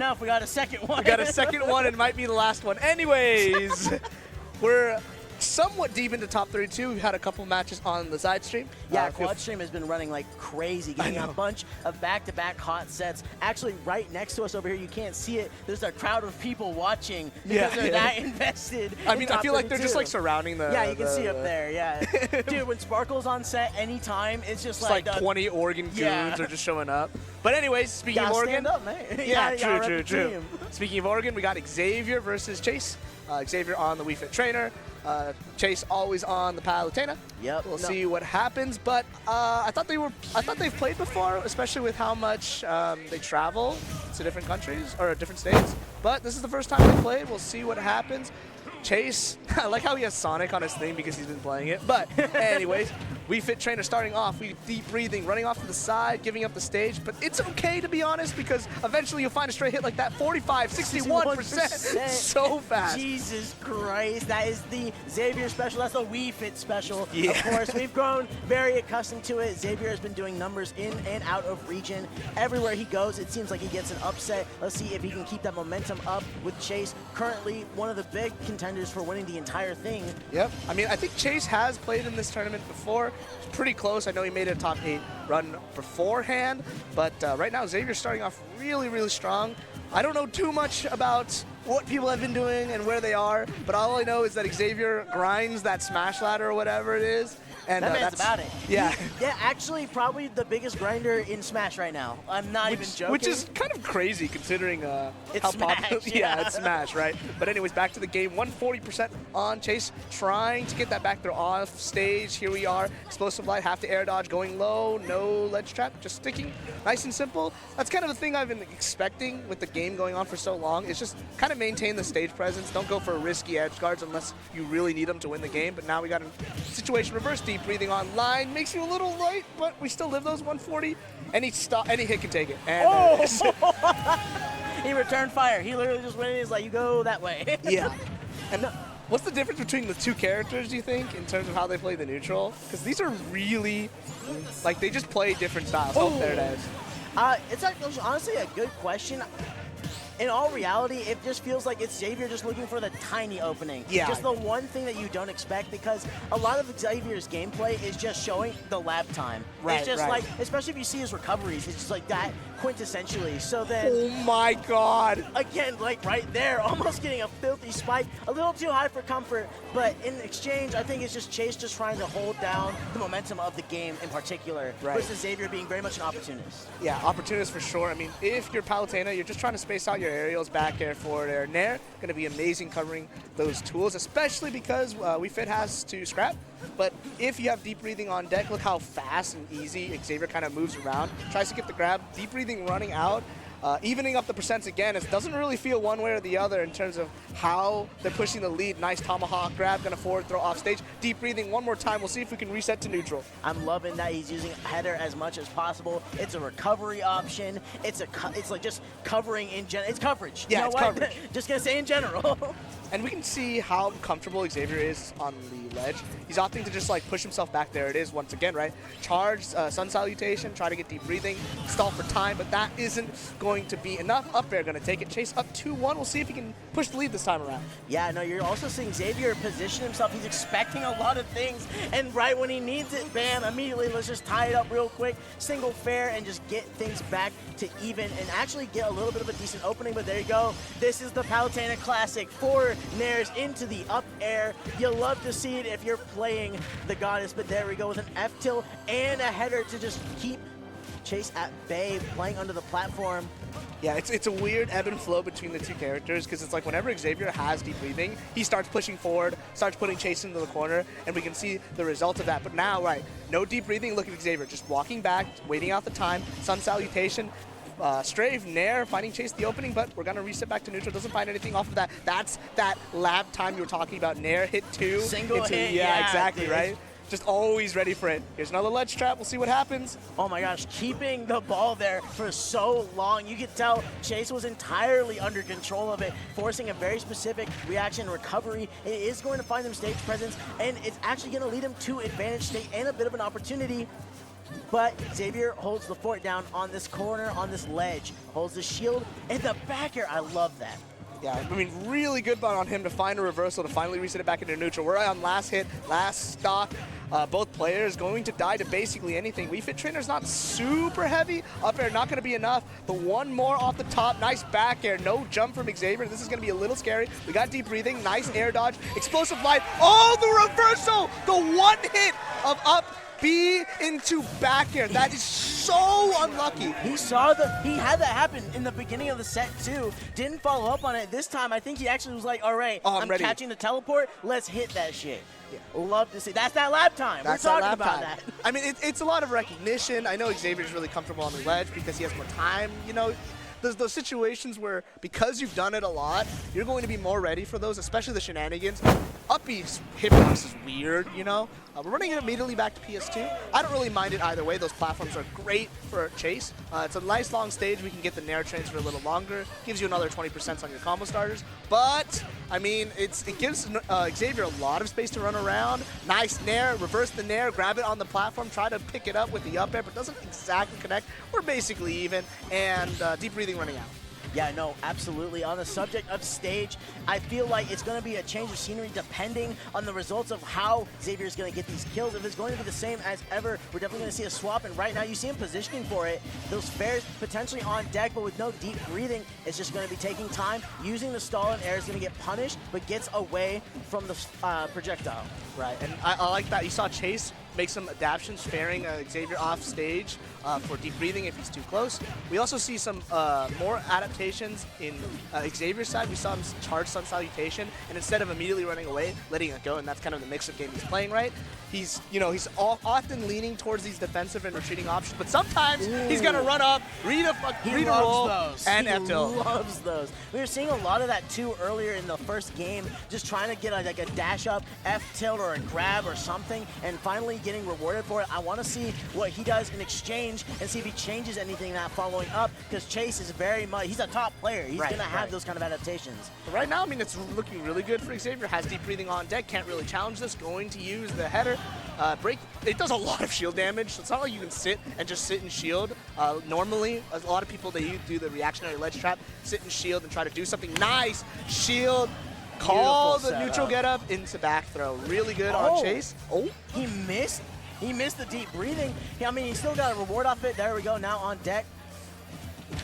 enough. We got a second one. We got a second one, and it might be the last one. Anyways, we're somewhat deep into top 32. We've had a couple matches on the side stream. Yeah, Quad Stream has been running like crazy, getting a bunch of back-to-back hot sets. Actually, right next to us over here, you can't see it. There's a crowd of people watching because they're that invested. I mean, I feel like 32. they're just like surrounding the. Yeah, you can see up there. Yeah, dude, when Sparkle's on set anytime, it's just like 20 Oregon goons are just showing up. But anyways, speaking of Oregon, stand up, man. Yeah, true. Speaking of Oregon, we got Xavier versus Chase. Xavier on the Wii Fit trainer. Chase always on the Palutena. Yep. We'll see what happens, but I thought they've played before, especially with how much they travel to different countries or different states. But this is the first time they played. We'll see what happens. Chase, I like how he has Sonic on his thing because he's been playing it. But anyways, Wii Fit trainer starting off. We deep breathing, running off to the side, giving up the stage. But it's okay, to be honest, because eventually you'll find a straight hit like that. 45, 61%. So fast. Jesus Christ. That is the Xavier special. That's the Wii Fit special. Yeah. Of course, we've grown very accustomed to it. Xavier has been doing numbers in and out of region. Everywhere he goes, it seems like he gets an upset. Let's see if he can keep that momentum up with Chase. Currently, one of the big contenders for winning the entire thing. Yep. I mean, I think Chase has played in this tournament before. It's pretty close. I know he made a top 8 run beforehand, but right now Xavier's starting off really, really strong. I don't know too much about what people have been doing and where they are, but all I know is that Xavier grinds that smash ladder or whatever it is. And that man's about it. Yeah. Yeah, actually, probably the biggest grinder in Smash right now. I'm not even joking. Which is kind of crazy considering it's how Smash, popular. Yeah, it's Smash, right? But anyways, back to the game. 140% on Chase, trying to get that back throw off stage. Here we are. Explosive light, have to air dodge, going low, no ledge trap, just sticking. Nice and simple. That's kind of the thing I've been expecting with the game going on for so long. It's just kind of maintain the stage presence. Don't go for risky edge guards unless you really need them to win the game. But now we got a situation reverse, deep breathing online. Makes you a little light, but we still live those 140. Any hit can take it. And, he returned fire. He literally just went in. He's like, you go that way. Yeah. And what's the difference between the two characters, do you think, in terms of how they play the neutral? Because these are really, like, they just play different styles. Oh, there it is. It's actually, honestly a good question. In all reality, it just feels like it's Xavier just looking for the tiny opening. Yeah. Just the one thing that you don't expect, because a lot of Xavier's gameplay is just showing the lab time. Right, it's just like, especially if you see his recoveries, it's just like that quintessentially. So then, oh my God. Again, like right there, almost getting a filthy spike. A little too high for comfort, but in exchange, I think it's just Chase just trying to hold down the momentum of the game in particular, versus Xavier being very much an opportunist. Yeah, opportunist for sure. I mean, if you're Palutena, you're just trying to space out your aerials, back air, forward air, nair. Going to be amazing covering those tools, especially because Wii Fit has to scrap. But if you have deep breathing on deck, look how fast and easy Xavier kind of moves around. Tries to get the grab, deep breathing running out. Evening up the percents again. It doesn't really feel one way or the other in terms of how they're pushing the lead. Nice tomahawk grab, gonna forward throw off stage. Deep breathing one more time. We'll see if we can reset to neutral. I'm loving that he's using header as much as possible. It's a recovery option. It's like just covering in general. It's coverage. Yeah, you know it's what? coverage. Just gonna say in general. And we can see how comfortable Xavier is on the ledge. He's opting to just like push himself back. There it is once again, right? Charge, sun salutation, try to get deep breathing, stall for time, but that isn't going to be enough. Up air gonna take it. Chase up 2-1. We'll see if he can push the lead this time around. Yeah, no, you're also seeing Xavier position himself. He's expecting a lot of things, and right when he needs it, bam, immediately let's just tie it up real quick, single fair, and just get things back to even and actually get a little bit of a decent opening. But there you go. This is the Palutena Classic. 4 nairs into the up air. You'll love to see it if you're playing the Goddess, but there we go with an F-tilt and a header to just keep Chase at bay, playing under the platform. Yeah, it's a weird ebb and flow between the two characters, because it's like whenever Xavier has deep breathing, he starts pushing forward, starts putting Chase into the corner, and we can see the result of that. But now, right, no deep breathing, look at Xavier, just walking back, waiting out the time, sun salutation, strafe, nair, finding Chase the opening, but we're gonna reset back to neutral, doesn't find anything off of that. That's that lab time you were talking about, nair, hit 2. Single hit, yeah, exactly, dude. right? Just always ready for it. Here's another ledge trap. We'll see what happens. Oh my gosh, keeping the ball there for so long. You could tell Chase was entirely under control of it, forcing a very specific reaction recovery. It is going to find them stage presence, and it's actually going to lead him to advantage state and a bit of an opportunity. But Xavier holds the fort down on this corner, on this ledge, holds the shield, and the back air, I love that. Yeah, I mean, really good on him to find a reversal, to finally reset it back into neutral. We're on last hit, last stock. Both players going to die to basically anything. Wii Fit Trainer's not super heavy. Up air not going to be enough, but one more off the top. Nice back air. No jump from Xavier. This is going to be a little scary. We got deep breathing. Nice air dodge. Explosive light. Oh, the reversal! The one hit of up B into back air. That is so unlucky. He had that happen in the beginning of the set too. Didn't follow up on it. This time, I think he actually was like, all right, I'm ready. Catching the teleport. Let's hit that shit. Yeah. Love to see. That's that lap time. That's We're talking lap about time. that. I mean, it's a lot of recognition. I know Xavier's really comfortable on the ledge because he has more time, you know. There's those situations where, because you've done it a lot, you're going to be more ready for those, especially the shenanigans. Up B's hitbox is weird, you know? We're running it immediately back to PS2. I don't really mind it either way. Those platforms are great for Chase. It's a nice long stage. We can get the Nair trains for a little longer. Gives you another 20% on your combo starters. But, I mean, it gives Xavier a lot of space to run around. Nice Nair, reverse the Nair, grab it on the platform, try to pick it up with the up air, but doesn't exactly connect. We're basically even, and deep breathing running out. Yeah, no, absolutely. On the subject of stage, I feel like it's going to be a change of scenery depending on the results of how Xavier's going to get these kills. If it's going to be the same as ever, we're definitely going to see a swap. And right now, you see him positioning for it. Those fares potentially on deck, but with no deep breathing, it's just going to be taking time. Using the stall and air is going to get punished, but gets away from the projectile. Right, and I like that. You saw Chase make some adaptations, sparing Xavier off stage for deep breathing if he's too close. We also see some more adaptations in Xavier's side. We saw him charge Sun Salutation, and instead of immediately running away, letting it go, and that's kind of the mix-up game he's playing, right? He's often leaning towards these defensive and retreating options, but sometimes he's gonna run up, read a roll, those. and He F-tilt. loves those. We were seeing a lot of that too earlier in the first game, just trying to get like a dash up, F-tilt or a grab or something, and finally getting rewarded for it. I want to see what he does in exchange and see if he changes anything that following up, because Chase is very much, he's a top player. He's gonna have those kind of adaptations. But right now, I mean, it's looking really good for Xavier. Has deep breathing on deck, can't really challenge this. Going to use the header. Break. It does a lot of shield damage, so it's not like you can sit and just sit and shield. Normally, a lot of people, they do the reactionary ledge trap, sit and shield and try to do something. Nice shield. Call the neutral get up into back throw. Really good on Chase. Oh, he missed. He missed the deep breathing. I mean, he still got a reward off it. There we go. Now on deck.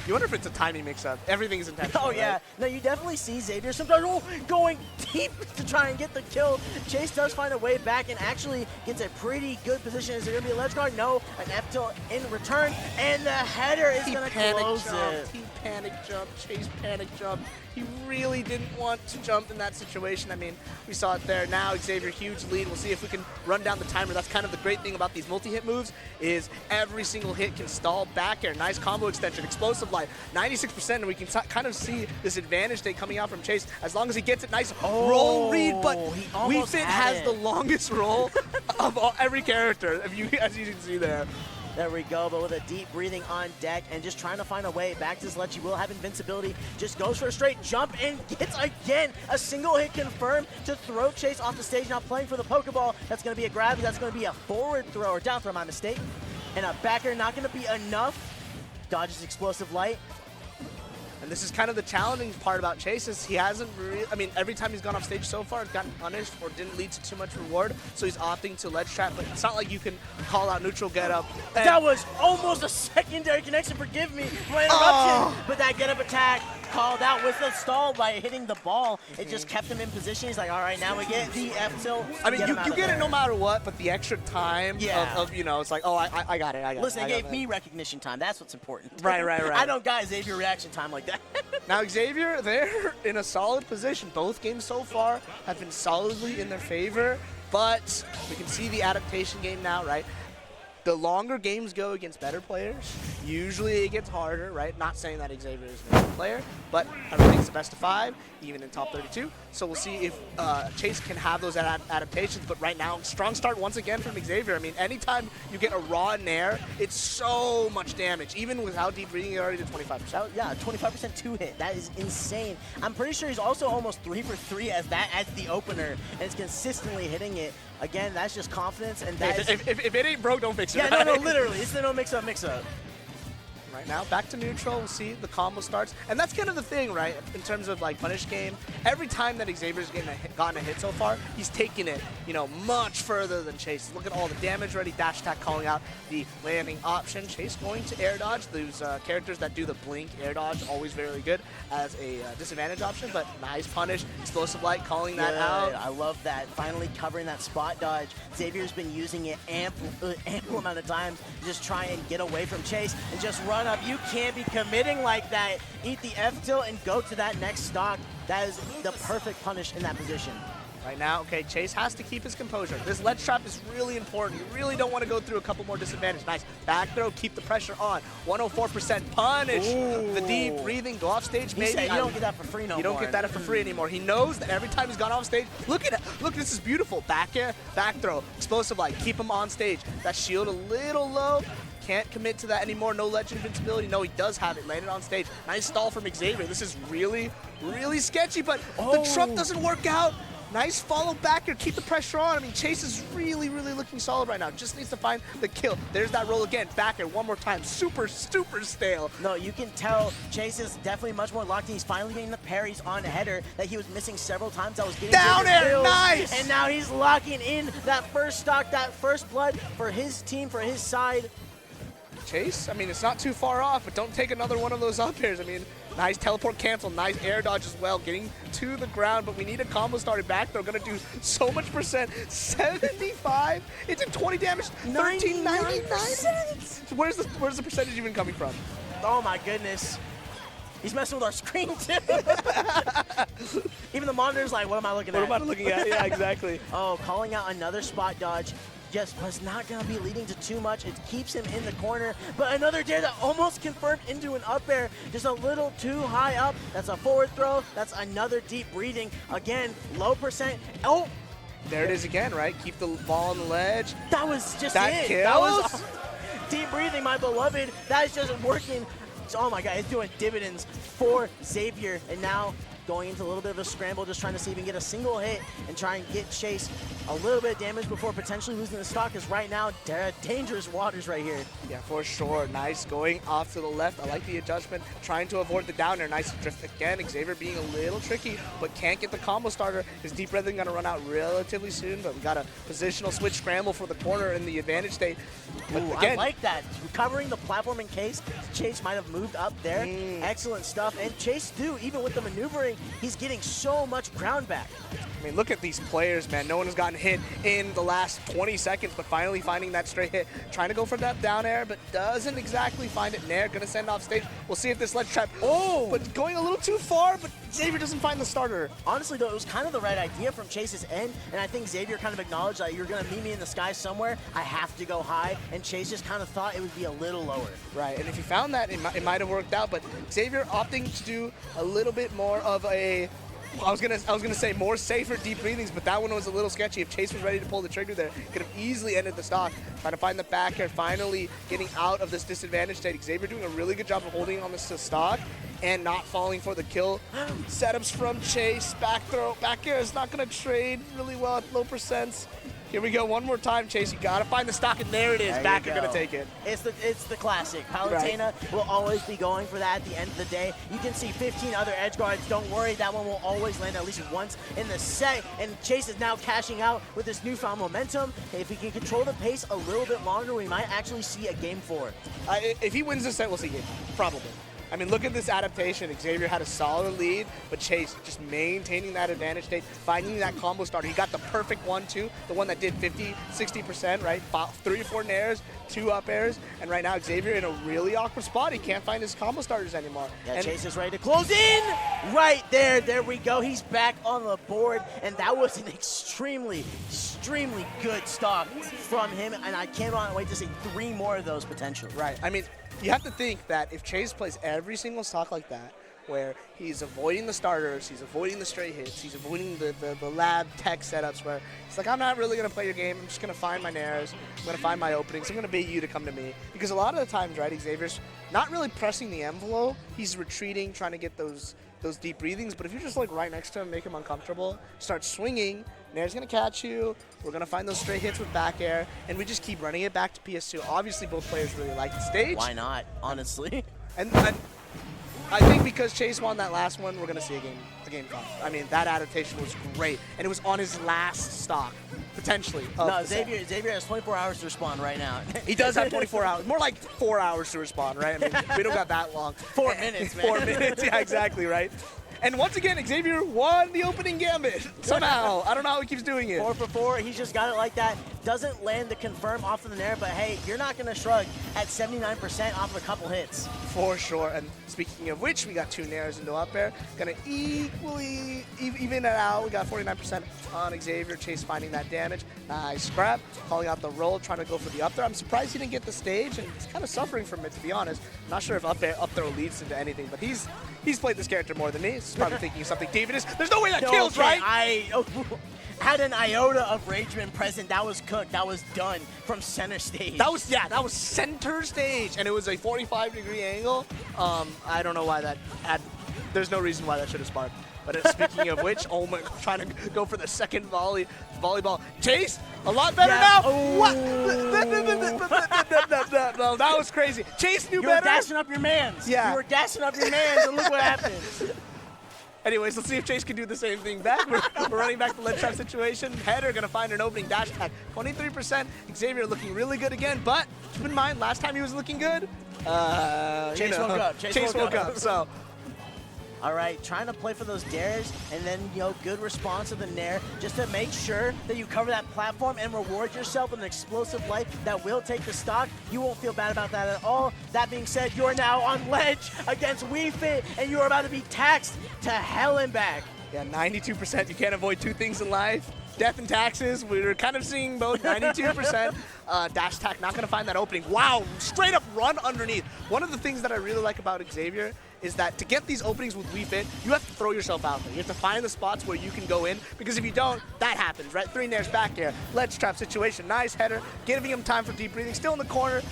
You wonder if it's a timing mix-up. Everything's intentional. Oh, yeah. Right? No, you definitely see Xavier sometimes going deep to try and get the kill. Chase does find a way back and actually gets a pretty good position. Is there going to be a ledge guard? No. An F-tilt in return, and the header is going to close it. He panic jumped. Chase panic jumped. He really didn't want to jump in that situation. I mean, we saw it there. Now Xavier, huge lead. We'll see if we can run down the timer. That's kind of the great thing about these multi-hit moves, is every single hit can stall back air. Nice combo extension, explosive light, 96%, and we can kind of see this advantage state coming out from Chase. As long as he gets it, nice roll read, but Wii Fit has the longest roll of every character, as you can see there. There we go, but with a deep breathing on deck and just trying to find a way back to this ledge. He will have invincibility. Just goes for a straight jump and gets, again, a single hit confirmed to throw Chase off the stage. Now playing for the Pokeball. That's going to be a grab. That's going to be a forward throw, or down throw, my mistake. And a backer, not going to be enough. Dodges explosive light. And this is kind of the challenging part about Chase, is he hasn't really, I mean, every time he's gone off stage so far, it's gotten punished or didn't lead to too much reward, so he's opting to ledge trap, but it's not like you can call out neutral get up. That was almost a secondary connection, forgive me for my interruption, but that get up attack called out with the stall by hitting the ball. It just kept him in position. He's like, all right, now we get the F-tilt. I mean, you get it no matter what, but the extra time of, you know, it's like, oh, I got it, Listen, it gave me recognition time. That's what's important. Right. I don't got Xavier reaction time like that. Now, Xavier, they're in a solid position. Both games so far have been solidly in their favor, but we can see the adaptation game now, right? The longer games go against better players, usually it gets harder, right? Not saying that Xavier is a better player, but everything's the best of 5, even in top 32. So we'll see if Chase can have those adaptations, but right now, strong start once again from Xavier. I mean, anytime you get a raw nair, it's so much damage, even without deep breathing, he already did 25%. Yeah, 25% 2-hit. That is insane. I'm pretty sure he's also almost 3 for 3 as the opener, and it's consistently hitting it. Again, that's just confidence, and that is... If it ain't broke, don't fix it. Yeah, right? no, literally. It's the no mix-up. Right now, back to neutral, we'll see the combo starts. And that's kind of the thing, right, in terms of like punish game. Every time that Xavier's gotten a hit so far, he's taken it, you know, much further than Chase. Look at all the damage already. Dash attack calling out the landing option. Chase going to air dodge. Those characters that do the blink air dodge, always very good as a disadvantage option, but nice punish. Explosive light calling that out. I love that. Finally covering that spot dodge. Xavier's been using it ample amount of times to just try and get away from Chase and just run up. You can't be committing like that. Eat the F tilt and go to that next stock. That is the perfect punish in that position. Right now, okay, Chase has to keep his composure. This ledge trap is really important. You really don't want to go through a couple more disadvantages. Nice back throw, keep the pressure on. 104% punish. Ooh. The deep breathing, go off stage, He maybe. said you don't get that for free no more. You don't get that for free anymore. He knows that every time he's gone off stage, look at it. Look, this is beautiful. Back air, back throw, explosive light, keep him on stage. That shield a little low. Can't commit to that anymore. No ledge invincibility. No, he does have it. Landed on stage. Nice stall from Xavier. This is really, really sketchy, but the trump doesn't work out. Nice follow back here. Keep the pressure on. I mean, Chase is really, really looking solid right now. Just needs to find the kill. There's that roll again. Back here one more time. Super, super stale. No, you can tell Chase is definitely much more locked in. He's finally getting the parries on header that he was missing several times. That was getting down air. kills. Nice. And now he's locking in that first stock, that first blood for his team, for his side. Chase, I mean, it's not too far off, but don't take another one of those up airs. I mean, nice teleport cancel, nice air dodge as well, getting to the ground, but we need a combo started back. They're going to do so much percent. 75? It's in 20 damage, 1399? Where's the percentage even coming from? Oh my goodness. He's messing with our screen too. Even the monitor's like, what am I looking at? What am I looking at? Yeah, exactly. Oh, calling out another spot dodge. Just was not going to be leading to too much. It keeps him in the corner, but another dare that almost confirmed into an up air, just a little too high up. That's a forward throw. That's another deep breathing. Again, low percent. Oh, there it is again, right? Keep the ball on the ledge. That was just that it. Kills? That was deep breathing, my beloved. That is just working. Oh my God, it's doing dividends for Xavier, and now going into a little bit of a scramble, just trying to see if he can get a single hit and try and get Chase a little bit of damage before potentially losing the stock, because right now, dangerous waters right here. Yeah, for sure. Nice going off to the left. I like the adjustment, trying to avoid the down air. Nice drift again. Xavier being a little tricky, but can't get the combo starter. His deep breathing going to run out relatively soon, but we got a positional switch scramble for the corner in the advantage state. But ooh, again, I like that. Recovering the platform in case Chase might have moved up there. Excellent stuff. And Chase, too, even with the maneuvering, he's getting so much ground back. I mean, look at these players, man. No one has gotten hit in the last 20 seconds, but finally finding that straight hit. Trying to go for that down air, but doesn't exactly find it. Nair gonna send off stage. We'll see if this ledge trap, but going a little too far, but Xavier doesn't find the starter. Honestly, though, it was kind of the right idea from Chase's end, and I think Xavier kind of acknowledged that you're gonna meet me in the sky somewhere. I have to go high, and Chase just kind of thought it would be a little lower. Right, and if you found that, it might have worked out, but Xavier opting to do a little bit more of a, I was gonna say more safer deep breathings, but that one was a little sketchy. If Chase was ready to pull the trigger there, could have easily ended the stock. Trying to find the back air, finally getting out of this disadvantage state. Xavier doing a really good job of holding on this stock and not falling for the kill. Setups from Chase, back throw, back air is not gonna trade really well at low percents. Here we go, one more time, Chase. You gotta find the stock, and there it is. Back are gonna take it. It's the classic. Palutena will always be going for that at the end of the day. You can see 15 other edge guards. Don't worry, that one will always land at least once in the set. And Chase is now cashing out with this newfound momentum. If he can control the pace a little bit longer, we might actually see a game 4. If he wins this set, we'll see game 5, probably. I mean, look at this adaptation. Xavier had a solid lead, but Chase just maintaining that advantage state, finding that combo starter. He got the perfect one, too, the one that did 50, 60%, right? 3 or 4 nairs, 2 up airs, and right now Xavier in a really awkward spot. He can't find his combo starters anymore. Yeah, and Chase is ready to close in. Right there. There we go. He's back on the board, and that was an extremely good stock from him, and I cannot wait to see 3 more of those potentially. Right. I mean, you have to think that if Chase plays every single stock like that, where he's avoiding the starters, he's avoiding the straight hits, he's avoiding the lab tech setups where he's like, I'm not really going to play your game, I'm just going to find my nairs, I'm going to find my openings, I'm going to bait you to come to me. Because a lot of the times, right, Xavier's not really pressing the envelope, he's retreating, trying to get those deep breathings, but if you're just like right next to him, make him uncomfortable, start swinging, Nair's gonna catch you, we're gonna find those straight hits with back air, and we just keep running it back to PS2. Obviously both players really like the stage. Why not, honestly? And I think because Chase won that last one, we're gonna see a game 5. I mean, that adaptation was great, and it was on his last stock, potentially. No, Xavier has 24 hours to respond right now. He does have 24 hours, more like 4 hours to respond, right? I mean, we don't got that long. 4 minutes, man. 4 minutes, yeah, exactly, right? And once again, Xavier won the opening gambit somehow. I don't know how he keeps doing it. 4 for 4, he's just got it like that. Doesn't land the confirm off of the nair, but hey, you're not going to shrug at 79% off of a couple hits. For sure. And speaking of which, we got 2 nairs into up air. Going to equally even it out. We got 49% on Xavier. Chase finding that damage. Nice grab. Calling out the roll, trying to go for the up throw. I'm surprised he didn't get the stage, and he's kind of suffering from it, to be honest. I'm not sure if up throw leads into anything, but he's played this character more than me. He's probably thinking of something devious. There's no way that kills, right? Had an iota of rage been present, that was cooked. That was done from center stage. That was center stage, and it was a 45-degree angle. I don't know why that had. There's no reason why that should have sparked. But speaking of which, oh my, trying to go for the second volleyball. Chase, a lot better now. Oh. What? No, that was crazy. Chase knew better. You were dashing up your mans. Yeah. You were dashing up your mans, and look what happened. Anyways, let's see if Chase can do the same thing back. We're running back the lead trap situation. Header gonna find an opening dash attack. 23%. Xavier looking really good again, but keep in mind, last time he was looking good, Chase woke up. Chase woke up. So. All right, trying to play for those dares, and then, good response of the nair, just to make sure that you cover that platform and reward yourself with an explosive life that will take the stock. You won't feel bad about that at all. That being said, you are now on ledge against Wii Fit, and you are about to be taxed to hell and back. Yeah, 92%. You can't avoid 2 things in life. Death and taxes. We were kind of seeing both. 92%. Dash attack, not going to find that opening. Wow, straight up run underneath. One of the things that I really like about Xavier is that to get these openings with Wii Fit, you have to throw yourself out there. You have to find the spots where you can go in, because if you don't, that happens, right? 3 nairs back air, ledge trap situation, nice header, giving him time for deep breathing, still in the corner.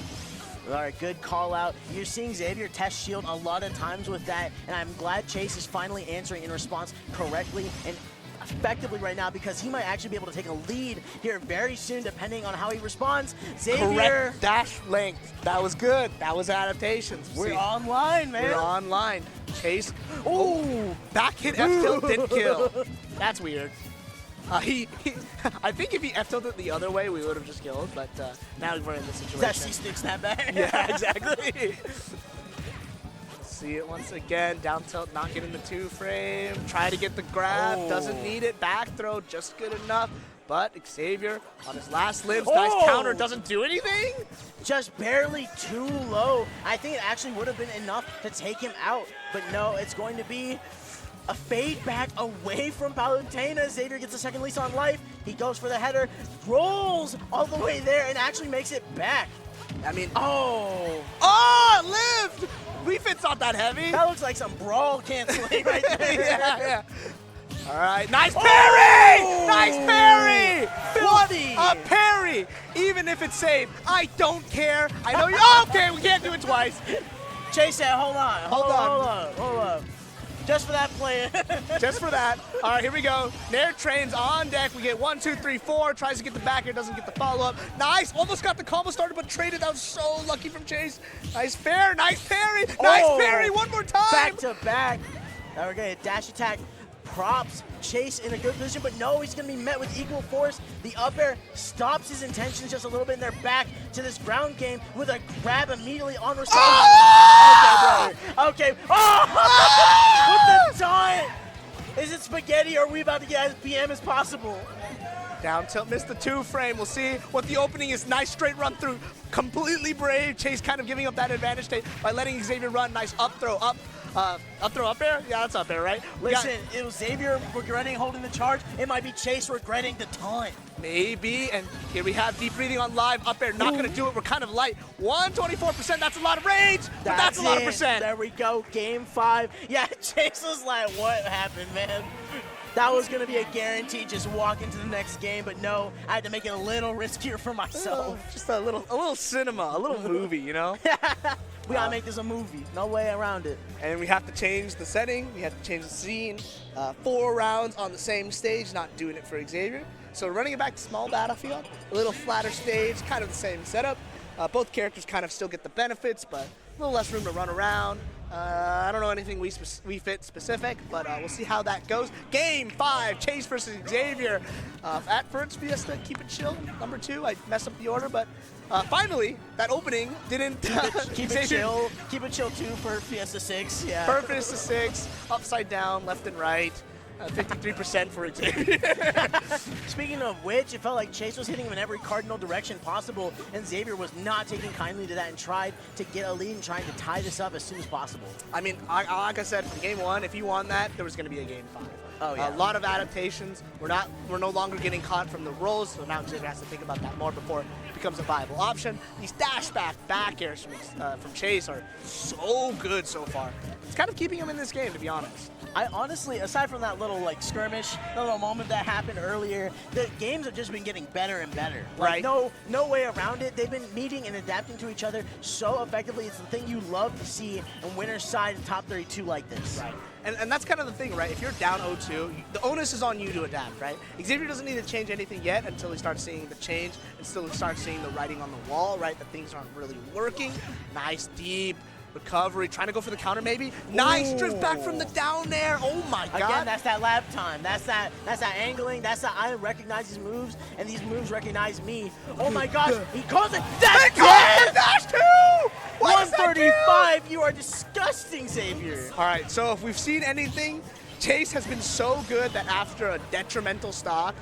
All right, good call out. You're seeing Xavier test shield a lot of times with that, and I'm glad Chase is finally answering in response correctly and effectively right now, because he might actually be able to take a lead here very soon, depending on how he responds. Xavier. Correct dash length. That was good. That was adaptations. We're online, man. We're online. Chase. Ooh, back hit F tilt didn't kill. That's weird. I think if he F tilted the other way, we would have just killed, but now we're in this situation. That C-stick snap back. Yeah, exactly. See it once again, down tilt, not getting the 2 frame, try to get the grab, doesn't need it, back throw, just good enough, but Xavier on his last limbs, nice counter, doesn't do anything? Just barely too low. I think it actually would have been enough to take him out, but no, it's going to be a fade back away from Palutena. Xavier gets a second lease on life, he goes for the header, rolls all the way there, and actually makes it back. I mean, it lived! Wii Fit's not that heavy. That looks like some brawl canceling right there. yeah. All right, nice parry! Nice parry! Filthy! What a parry! Even if it's safe, I don't care. I know you. Okay, we can't do it twice. Chase that. Hold on. Just for that play. Just for that. All right, here we go. Nair trains on deck. We get 1, 2, 3, 4. Tries to get the back air, doesn't get the follow-up. Nice. Almost got the combo started, but traded. That was so lucky from Chase. Nice fair. Nice parry. Nice parry. One more time. Back to back. Now we're going to dash attack. Props Chase in a good position, but no, he's going to be met with equal force. The up air stops his intentions just a little bit, and they're back to this ground game with a grab immediately on response. Oh! Okay, brother. Okay. Oh! With the taunt! Is it spaghetti, or are we about to get as BM as possible? Down tilt, missed the 2 frame. We'll see what the opening is. Nice straight run through. Completely brave. Chase kind of giving up that advantage state by letting Xavier run. Nice up throw, up Up throw, up air? Yeah, that's up air, right? Listen, it was Xavier regretting holding the charge. It might be Chase regretting the taunt. Maybe, and here we have deep breathing on live. Up air, not going to do it. We're kind of light. 124%, that's a lot of range, but that's a lot of percent. There we go, game 5. Yeah, Chase was like, what happened, man? That was going to be a guarantee, just walk into the next game, but no, I had to make it a little riskier for myself. Just a little cinema, a little movie, you know? We got to make this a movie. No way around it. And we have to change the setting. We have to change the scene. 4 rounds on the same stage, not doing it for Xavier. So running it back to small battlefield, a little flatter stage, kind of the same setup. Both characters kind of still get the benefits, but a little less room to run around. I don't know anything we fit specific, but we'll see how that goes. Game 5, Chase versus Xavier. At first, Fiesta, keep it chill. Number 2, I messed up the order, but finally, that opening didn't. Keep it chill. Keep it chill 2 for Fiesta 6. Yeah. For Fiesta 6, upside down, left and right. 53% for Xavier. Speaking of which, it felt like Chase was hitting him in every cardinal direction possible, and Xavier was not taking kindly to that and tried to get a lead and trying to tie this up as soon as possible. I mean, like I said, from game 1, if you won that, there was going to be a game 5. Oh, yeah. A lot of adaptations. We're no longer getting caught from the rolls, so now Xavier has to think about that more before it becomes a viable option. These dash back airs from Chase are so good so far. It's kind of keeping him in this game, to be honest. I honestly, aside from that little skirmish, that little moment that happened earlier, the games have just been getting better and better. Right. No way around it. They've been meeting and adapting to each other so effectively. It's the thing you love to see in winner's side and top 32 like this. Right. And that's kind of the thing, right? If you're down 0-2, the onus is on you to adapt, right? Xavier doesn't need to change anything yet until he starts seeing the change and still starts seeing the writing on the wall, right? That things aren't really working. Nice, deep recovery, trying to go for the counter maybe. Nice drift back from the down there. Oh my God. Again, that's that lap time. That's that angling. That's that I recognize these moves, and these moves recognize me. Oh my gosh, he calls it. Dash 2! 135, you are disgusting, Xavier. All right, so if we've seen anything, Chase has been so good that after a detrimental stock,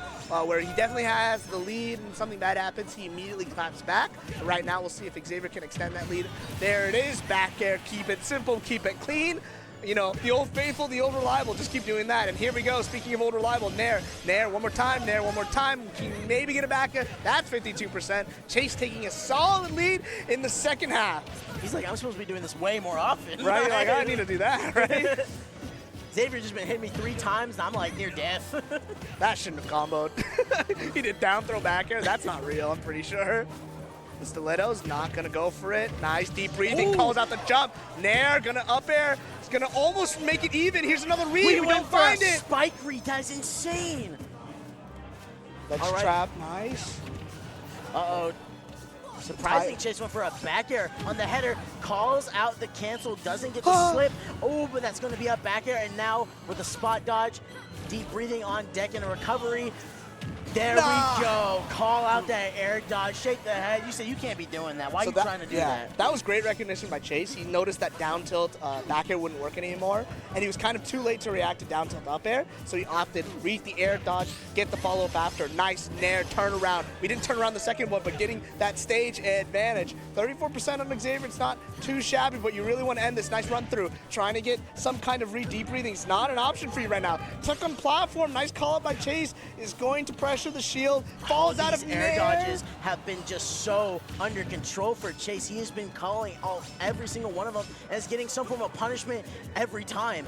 where he definitely has the lead and something bad happens, he immediately claps back. But right now, we'll see if Xavier can extend that lead. There it is, back air, keep it simple, keep it clean. You know, the old faithful, the old reliable, just keep doing that. And here we go, speaking of old reliable, Nair, one more time, Nair, one more time. Can maybe get it back, that's 52%. Chase taking a solid lead in the second half. He's like, I'm supposed to be doing this way more often. Right, like I need to do that, right? Xavier just been hitting me 3 times, and I'm like near death. That shouldn't have comboed. He did down throw back air. That's not real, I'm pretty sure. The stiletto's not gonna go for it. Nice deep breathing, calls out the jump. Nair gonna up air. It's gonna almost make it even. Here's another read. We don't find it. Spike read. That's insane. Let's trap. Nice. Uh-oh. Surprising Chase went for a back air on the header, calls out the cancel, doesn't get the slip. Oh, but that's going to be a back air, and now with a spot dodge, deep breathing on deck and a recovery. There we go. Call out that air dodge, shake the head. You say you can't be doing that. Why are you trying to do that? That was great recognition by Chase. He noticed that down tilt back air wouldn't work anymore, and he was kind of too late to react to down tilt up air, so he opted read the air dodge, get the follow-up after. Nice Nair turnaround. We didn't turn around the second one, but getting that stage advantage. 34% on Xavier, it's not too shabby, but you really want to end this nice run through. Trying to get some kind of deep breathing is not an option for you right now. Tuck on platform, nice call up by Chase, is going to pressure the shield, falls out of air dodges have been just so under control for Chase. He has been calling out every single one of them and is getting some form of punishment every time.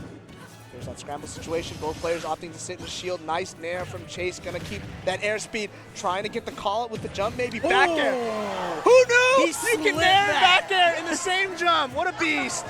There's that scramble situation, both players opting to sit in the shield. Nice Nair from Chase, gonna keep that airspeed, trying to get the call out with the jump, maybe back air. Who knew you can Nair back air in the same jump? What a beast.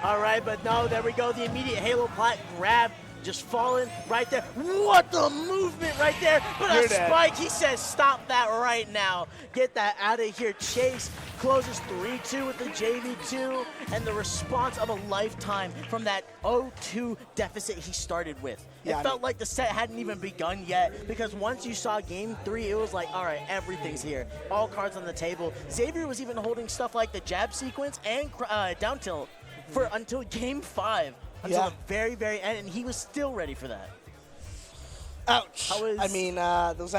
All right, but no, there we go. The immediate Halo Plat grab, just falling right there. What the movement right there. But a spike, he says, stop that right now. Get that out of here. Chase closes 3-2 with the JV2, and the response of a lifetime from that 0-2 deficit he started with. It felt like the set hadn't even begun yet, because once you saw game 3, it was like, all right, everything's here. All cards on the table. Xavier was even holding stuff like the jab sequence and down tilt for until game 5. Until the very, very end, and he was still ready for that. Ouch. I mean, those